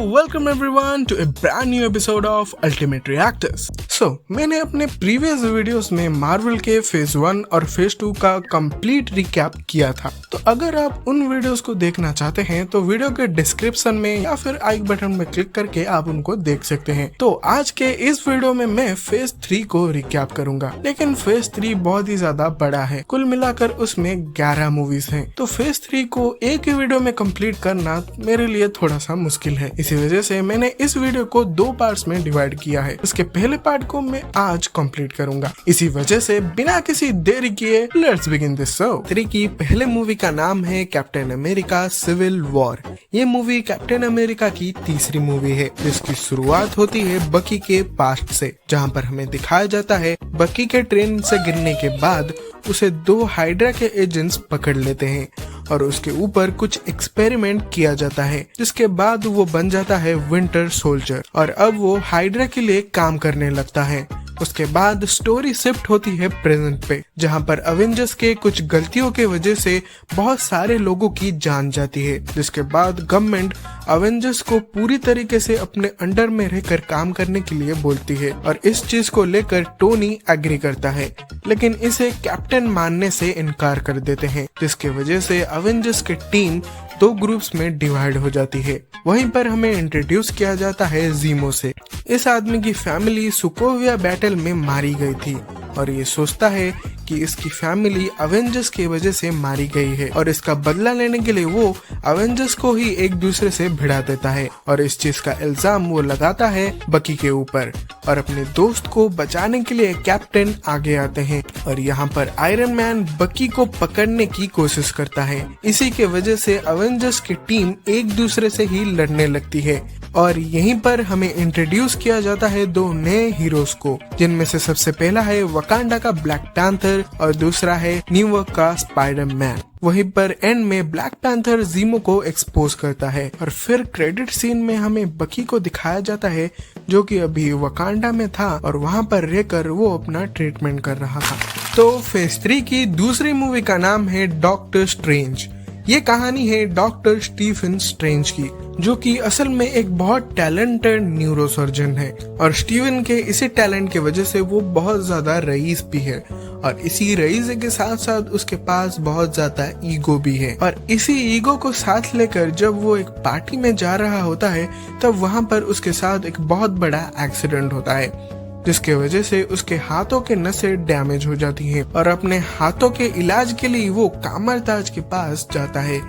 Welcome everyone to a brand new episode of Ultimate Reactors. मैंने अपने previous videos में Marvel के phase 1 और फेज 2 का कंप्लीट रिकैप किया था। तो अगर आप उन वीडियोस को देखना चाहते हैं तो वीडियो के डिस्क्रिप्शन में या फिर आई बटन में क्लिक करके आप उनको देख सकते हैं। तो आज के इस वीडियो में मैं फेज 3 को रिकैप करूंगा, लेकिन फेज 3 बहुत ही ज्यादा बड़ा है। कुल मिलाकर उसमें 11 मूवीज हैं। तो फेज 3 को एक ही वीडियो में कंप्लीट करना मेरे लिए थोड़ा सा मुश्किल है। इसी वजह से मैंने इस वीडियो को 2 पार्ट्स में डिवाइड किया है। इसके पहले पार्ट को मैं आज कंप्लीट करूंगा। इसी वजह से बिना किसी देरी किए लेट्स बिगिन दिस शो। 3 की पहले मूवी का नाम है कैप्टन अमेरिका सिविल वॉर। ये मूवी कैप्टन अमेरिका की तीसरी मूवी है, जिसकी शुरुआत होती है बकी के पास्ट से, जहाँ पर हमें दिखाया जाता है बकी के ट्रेन से गिरने के बाद उसे 2 हाइड्रा के एजेंट्स पकड़ लेते हैं और उसके ऊपर कुछ एक्सपेरिमेंट किया जाता है, जिसके बाद वो बन जाता है विंटर सोल्जर और अब वो हाइड्रा के लिए काम करने लगता है। उसके बाद स्टोरी शिफ्ट होती है प्रेजेंट पे, जहाँ पर अवेंजर्स के कुछ गलतियों के वजह से बहुत सारे लोगों की जान जाती है, जिसके बाद गवर्नमेंट अवेंजर्स को पूरी तरीके से अपने अंडर में रहकर काम करने के लिए बोलती है और इस चीज को लेकर टोनी एग्री करता है, लेकिन इसे कैप्टन मानने से इनकार कर देते हैं, जिसके वजह से अवेंजर्स की टीम 2 ग्रुप्स में डिवाइड हो जाती है। वहीं पर हमें इंट्रोड्यूस किया जाता है जीमो से। इस आदमी की फैमिली सुकोविया बैटल में मारी गई थी और ये सोचता है कि इसकी फैमिली अवेंजर्स की वजह से मारी गई है और इसका बदला लेने के लिए वो अवेंजर्स को ही एक दूसरे से भिड़ा देता है और इस चीज का इल्जाम वो लगाता है बकी के ऊपर और अपने दोस्त को बचाने के लिए कैप्टन आगे आते हैं और यहाँ पर आयरन मैन बकी को पकड़ने की कोशिश करता है। इसी के वजह से अवेंजर्स की टीम एक दूसरे से ही लड़ने लगती है और यहीं पर हमें इंट्रोड्यूस किया जाता है 2 नए हीरोज को, जिनमें से सबसे पहला है वकांडा का ब्लैक पैंथर और दूसरा है न्यूयॉर्क का स्पाइडरमैन। वहीं पर एंड में ब्लैक पैंथर जीमो को एक्सपोज करता है और फिर क्रेडिट सीन में हमें बकी को दिखाया जाता है, जो कि अभी वकांडा में था और वहां पर रहकर वो अपना ट्रीटमेंट कर रहा था। तो फेज 3 की दूसरी मूवी का नाम है डॉक्टर स्ट्रेंज। ये कहानी है डॉक्टर स्टीफन स्ट्रेंज की, जो कि असल में एक बहुत टैलेंटेड न्यूरोसर्जन है और स्टीवन के इसी टैलेंट की वजह से वो बहुत ज्यादा रईस भी है और इसी रईस के साथ साथ उसके पास बहुत ज्यादा ईगो भी है और इसी ईगो को साथ लेकर जब वो एक पार्टी में जा रहा होता है तब वहाँ पर उसके साथ एक बहुत बड़ा एक्सीडेंट होता है, जिसके वजह से उसके हाथों के नसें डैमेज हो जाती हैं और अपने हाथों के इलाज के लिए वो कामरताज के पास जाता है,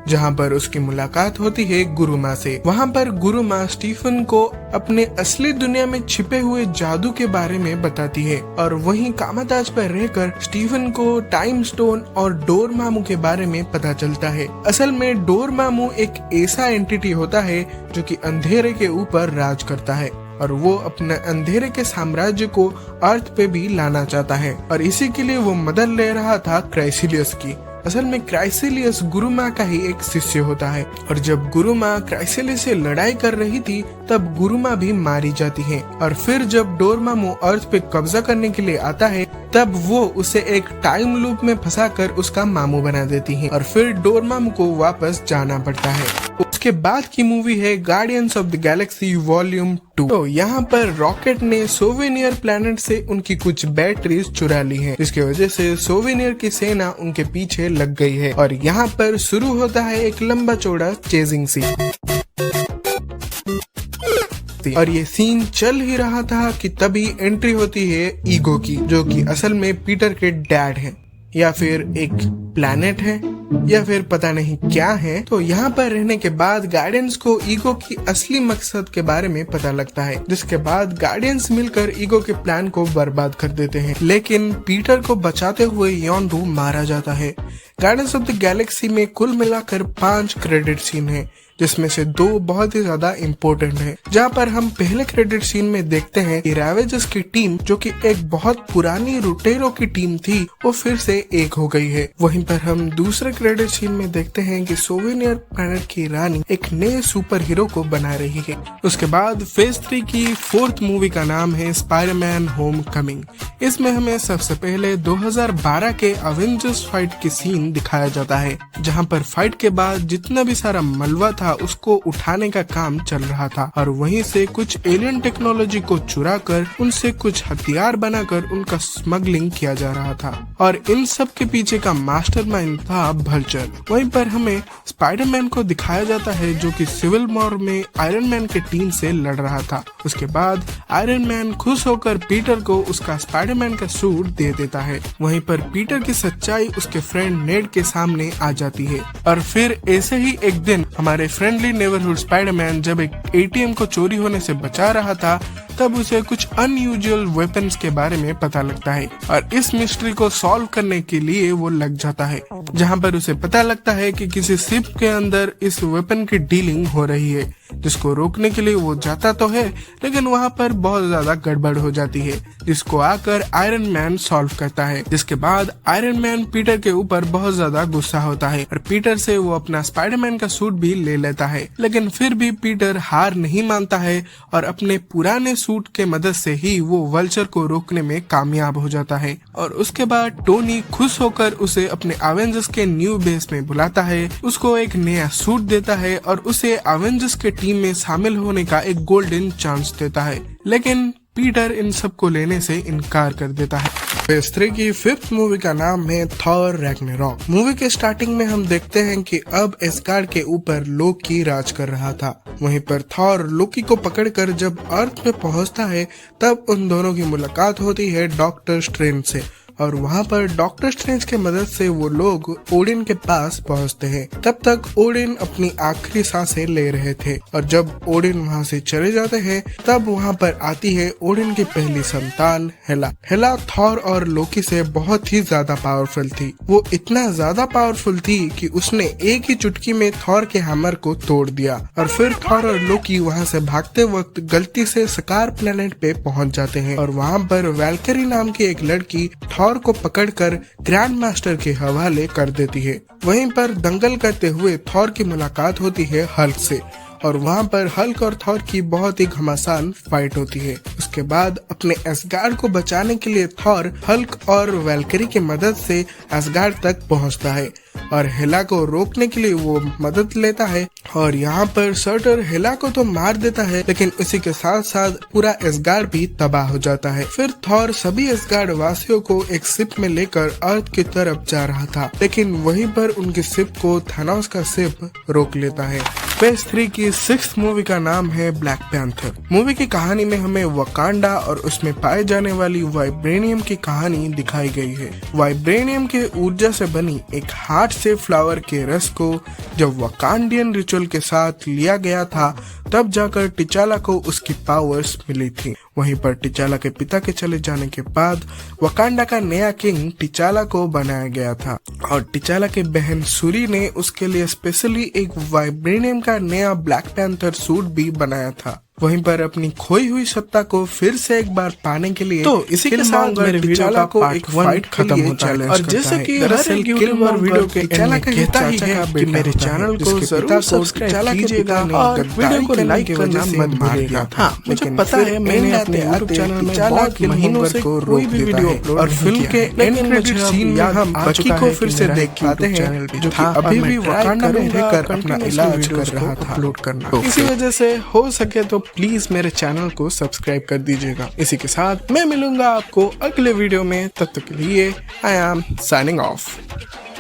जहां पर उसकी मुलाकात होती है गुरुमा से। वहां पर गुरुमा स्टीफन को अपने असली दुनिया में छिपे हुए जादू के बारे में बताती है और वहीं कामरताज पर रहकर स्टीफन को टाइम स्टोन और डोरमामू के बारे में पता चलता है। असल में डोरमामू एक ऐसा एंटिटी होता है जो कि अंधेरे के ऊपर राज करता है और वो अपने अंधेरे के साम्राज्य को अर्थ पे भी लाना चाहता है और इसी के लिए वो मदद ले रहा था क्राइसिलियस की। असल में क्राइसिलियस गुरुमा का ही एक शिष्य होता है और जब गुरुमा क्राइसिलियस से लड़ाई कर रही थी तब गुरुमा भी मारी जाती है और फिर जब डोरमामू अर्थ पे कब्जा करने के लिए आता है तब वो उसे एक टाइम लूप में फंसाकर उसका मामू बना देती है और फिर डोरमामू को वापस जाना पड़ता है। उसके बाद की मूवी है guardians of the Galaxy volume 2। तो यहाँ पर रॉकेट ने सोवेनियर प्लैनेट से उनकी कुछ बैटरीज चुरा ली हैं, जिसकी वजह से सोवेनियर की सेना उनके पीछे लग गई है और यहाँ पर शुरू होता है एक लंबा चौड़ा चेजिंग सीन और ये सीन चल ही रहा था कि तभी एंट्री होती है ईगो की, जो कि असल में पीटर के डैड हैं या फिर एक प्लैनेट है या फिर पता नहीं क्या है। तो यहाँ पर रहने के बाद गार्डियंस को ईगो की असली मकसद के बारे में पता लगता है, जिसके बाद गार्डियंस मिलकर ईगो के प्लान को बर्बाद कर देते हैं, लेकिन पीटर को बचाते हुए योंडू मारा जाता है। गार्डियंस ऑफ द गैलेक्सी में कुल मिलाकर 5 क्रेडिट सीन है, जिसमें से 2 बहुत ही ज्यादा इम्पोर्टेंट है, जहाँ पर हम पहले क्रेडिट सीन में देखते हैं कि रैवेजर्स की टीम, जो कि एक बहुत पुरानी रुटेरो की टीम थी, वो फिर से एक हो गई है। वहीं पर हम दूसरे क्रेडिट सीन में देखते हैं कि सोवेनियर प्लैनेट की रानी एक नए सुपर हीरो को बना रही है। उसके बाद फेज 3 की 4th मूवी का नाम है स्पाइडरमैन होम कमिंग। इसमें हमें सबसे पहले 2012 के अवेंजर्स फाइट की सीन दिखाया जाता है, जहाँ पर फाइट के बाद जितना भी सारा मलबा था था उसको उठाने का काम चल रहा था और वहीं से कुछ एलियन टेक्नोलॉजी को चुरा कर उनसे कुछ हथियार बनाकर उनका स्मगलिंग किया जा रहा था और इन सब के पीछे का मास्टरमाइंड था वल्चर। वहीं पर हमें स्पाइडरमैन को दिखाया जाता है जो कि सिविल वॉर में आयरन मैन के टीम से लड़ रहा था। उसके बाद आयरन मैन खुश होकर पीटर को उसका स्पाइडरमैन का सूट दे देता है। वहीं पर पीटर की सच्चाई उसके फ्रेंड नेड के सामने आ जाती है और फिर ऐसे ही एक दिन हमारे फ्रेंडली नेबरहुड स्पाइडरमैन जब एक एटीएम को चोरी होने से बचा रहा था तब उसे कुछ अनयूजुअल वेपन्स के बारे में पता लगता है और इस मिस्ट्री को सॉल्व करने के लिए वो लग जाता है, जहां पर उसे पता लगता है कि किसी शिप के अंदर इस वेपन की डीलिंग हो रही है, जिसको रोकने के लिए वो जाता तो है लेकिन वहां पर बहुत ज्यादा गड़बड़ हो जाती है, जिसको आकर आयरन मैन सॉल्व करता है। जिसके बाद आयरन मैन पीटर के ऊपर बहुत ज्यादा गुस्सा होता है और पीटर से वो अपना स्पाइडरमैन का सूट भी ले लेता है, लेकिन फिर भी पीटर हार नहीं मानता है और अपने पुराने सूट के मदद से ही वो वल्चर को रोकने में कामयाब हो जाता है। और उसके बाद टोनी खुश होकर उसे अपने अवेंजर्स के न्यू बेस में बुलाता है, उसको एक नया सूट देता है और उसे अवेंजर्स के टीम में शामिल होने का एक गोल्डन चांस देता है, लेकिन पीटर इन सब को लेने से इनकार कर देता है। फेज 3 की 5th मूवी का नाम है थॉर रैग्नारॉक। मूवी के स्टार्टिंग में हम देखते हैं कि अब एस्गार्ड के ऊपर लोकी राज कर रहा था। वहीं पर थॉर लोकी को पकड़कर जब अर्थ पे पहुंचता है तब उन दोनों की मुलाकात होती है डॉक्टर स्ट्रेंज से और वहाँ पर डॉक्टर स्ट्रेंज के मदद से वो लोग ओडिन के पास पहुँचते हैं। तब तक ओडिन अपनी आखिरी सांसें ले रहे थे और जब ओडिन वहाँ से चले जाते हैं तब वहाँ पर आती है ओडिन की पहली संतान हेला। हेला थॉर और लोकी से बहुत ही ज्यादा पावरफुल थी। वो इतना ज्यादा पावरफुल थी कि उसने एक ही चुटकी में थॉर के हैमर को तोड़ दिया और फिर थॉर और लोकी वहाँ से भागते वक्त गलती से सकार प्लेनेट पे पहुँच जाते हैं और वहाँ पर वैल्करी नाम की एक लड़की थॉर को पकड़कर ग्रैंड मास्टर के हवाले कर देती है। वहीं पर दंगल करते हुए थॉर की मुलाकात होती है हल्क से और वहाँ पर हल्क और थॉर की बहुत ही घमासान फाइट होती है। उसके बाद अपने एस्गार्ड को बचाने के लिए थॉर हल्क और वैल्करी की मदद से एस्गार्ड तक पहुँचता है और हेला को रोकने के लिए वो मदद लेता है और यहाँ पर सर्टर हेला को तो मार देता है, लेकिन उसी के साथ साथ पूरा एस्गार्ड भी तबाह हो जाता है। फिर थॉर सभी एस्गार्ड वासियों को एक शिप में लेकर अर्थ की तरफ जा रहा था, लेकिन वहीं पर उनकी शिप को थानोस का शिप रोक लेता है। फेज 3 की 6th मूवी का नाम है ब्लैक पैंथर। मूवी की कहानी में हमें वकांडा और उसमें पाए जाने वाली वाइब्रेनियम की कहानी दिखाई गई है। वाइब्रेनियम के ऊर्जा से बनी एक हार्ट से फ्लावर के रस को जब वकांडियन रिचुअल के साथ लिया गया था तब जाकर टिचाला को उसकी पावर्स मिली थी। वहीं पर टिचाला के पिता के चले जाने के बाद वकांडा का नया किंग टिचाला को बनाया गया था और टिचाला के बहन सूरी ने उसके लिए स्पेशली एक वाइब्रेनियम का नया ब्लैक पैंथर सूट भी बनाया था। वहीं पर अपनी खोई हुई सत्ता को फिर से एक बार पाने के लिए तो इसी के साथ मेरे वीडियो को एक फाइट खत्म होता है और जैसे कि हर एक यूट्यूबर वीडियो के चैनल कहता ही है कि मेरे चैनल को जरूर सब्सक्राइब कीजिएगा और वीडियो को लाइक करना मत भूलिएगा। हाँ, मुझे पता है मैंने अपने यूट्यूब चैनल में बहुत महीनों से कोई भी वीडियो अपलोड और फिल्म के एंड क्रेडिट सीन में हम बकी को फिर से देख पाते हैं जो कि अभी भी वकांडा में रहकर अपना इलाज कर रहा था अपलोड करना। इसी वजह से हो सके तो प्लीज मेरे चैनल को सब्सक्राइब कर दीजिएगा। इसी के साथ मैं मिलूंगा आपको अगले वीडियो में, तब तक के लिए आई एम साइनिंग ऑफ।